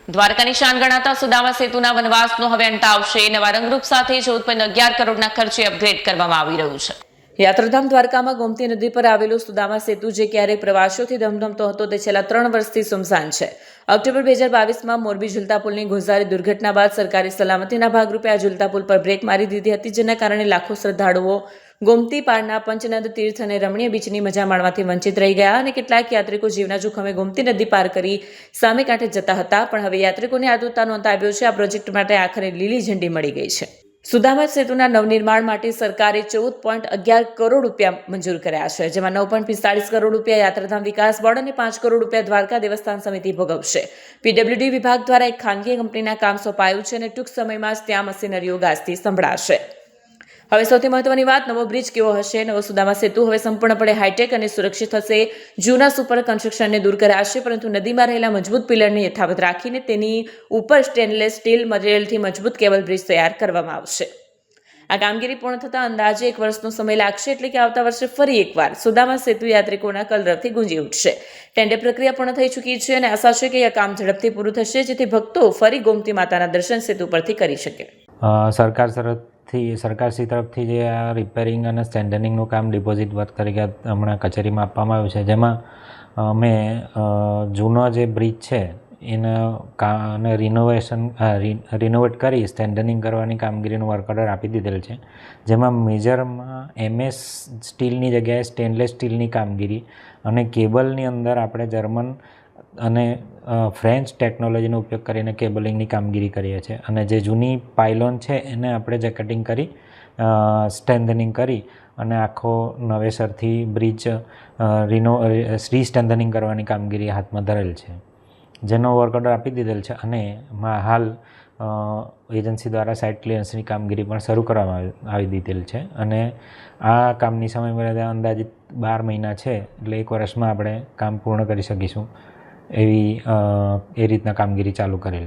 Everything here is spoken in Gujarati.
દ્વારકાની શાન ગણાતા સુદામા સેતુના વનવાસનો હવે અંત આવશે. નવા રંગરૂપ સાથે 14.11 કરોડના ખર્ચે અપગ્રેડ કરવામાં આવી રહ્યું છે. યાત્રાધામ દ્વારકામાં ગોમતી નદી પર આવેલો સુદામા સેતુ જે ક્યારેય પ્રવાસીઓથી ધમધમતો હતો તે છેલ્લા 3 વર્ષથી સુમસાન છે. ઓક્ટોબર 2022માં મોરબી ઝુલતા પુલની ગોઝારી દુર્ઘટના બાદ સરકારી સલામતીના ભાગરૂપે આ ઝુલતા પુલ પર બ્રેક મારી દીધી હતી, જેના કારણે લાખો શ્રદ્ધાળુઓ ગોમતી પારના પંચનદ તીર્થ અને રમણીય બીચની મજા માણવાથી વંચિત રહી ગયા અને કેટલાક યાત્રિકો જીવના જોખમે ગોમતી નદી પાર કરી સામે કાંઠે જતા હતા. પણ હવે યાત્રિકોની આતુરતાનો અંત આવ્યો છે. આ પ્રોજેક્ટ માટે આખરે લીલી ઝંડી મળી ગઈ છે. સુદામા સેતુના નવનિર્માણ માટે સરકારે 14.11 કરોડ રૂપિયા મંજૂર કર્યા છે, જેમાં 9.45 કરોડ રૂપિયા યાત્રાધામ વિકાસ બોર્ડ અને 5 કરોડ રૂપિયા દ્વારકા દેવસ્થાન સમિતિ ભોગવશે. પીડબ્લ્યુડી વિભાગ દ્વારા એક ખાનગી કંપનીના કામ સોંપાયું છે અને ટૂંક સમયમાં જ ત્યાં મશીનરીઓ ગાજતી સંભળાશે. હવે સૌથી મહત્વની વાત, નવો બ્રિજ કેવો હશે? નવો સુદામા સેતુ હવે સંપૂર્ણપણે હાઈટેક અને સુરક્ષિત હશે. જૂના સુપર કન્સ્ટ્રક્શનને દૂર કરાશે, પરંતુ નદીમાં રહેલા મજબૂત પિલરને યથાવત રાખીને તેની ઉપર સ્ટેનલેસ સ્ટીલ મટીરિયલથી મજબૂત કેબલ બ્રિજ તૈયાર કરવામાં આવશે. આ કામગીરી પૂર્ણ થતાં અંદાજે 1 વર્ષનો સમય લાગશે, એટલે કે આવતા વર્ષે ફરી એકવાર સુદામા સેતુ યાત્રિકોના કલરવથી ગુંજી ઉઠશે. ટેન્ડર પ્રક્રિયા પૂર્ણ થઈ ચૂકી છે અને આશા છે કે આ કામ ઝડપથી પૂરું થશે, જેથી ભક્તો ફરી ગોમતી માતાના દર્શન સેતુ પરથી કરી શકે. સરકારશ્રી તરફથી જે આ રિપેરિંગ અને સ્ટ્રેન્થનિંગનું કામ ડિપોઝિટ વર્ક તરીકે હમણાં કચેરીમાં આપવામાં આવ્યું છે, જેમાં અમે જૂનો જે બ્રિજ છે એને રિનોવેટ કરી સ્ટ્રેન્થનિંગ કરવાની કામગીરીનું વર્ક ઓર્ડર આપી દીધેલ છે, જેમાં મેજરમાં MS સ્ટીલની જગ્યાએ સ્ટેનલેસ સ્ટીલની કામગીરી અને કેબલની અંદર આપણે જર્મન અને ફ્રેન્ચ ટેકનોલોજીનો ઉપયોગ કરીને કેબલિંગની કામગીરી કરીએ છીએ. અને જે જૂની પાયલોન છે એને આપણે જેકેટિંગ કરી સ્ટ્રેન્થનિંગ કરી અને આખો નવેસરથી બ્રિજ સ્ટ્રેન્થનિંગ કરવાની કામગીરી હાથમાં ધરેલ છે, જેનો વર્ક ઓર્ડર આપી દીધેલ છે. અને હાલ એજન્સી દ્વારા સાઇટ ક્લિયરન્સની કામગીરી પણ શરૂ કરવામાં આવી દીધેલ છે અને આ કામની સમયમર્યાદા અંદાજિત 12 મહિના છે, એટલે 1 વર્ષમાં આપણે કામ પૂર્ણ કરી શકીશું એ રીતના કામગીરી ચાલુ કરેલ છે.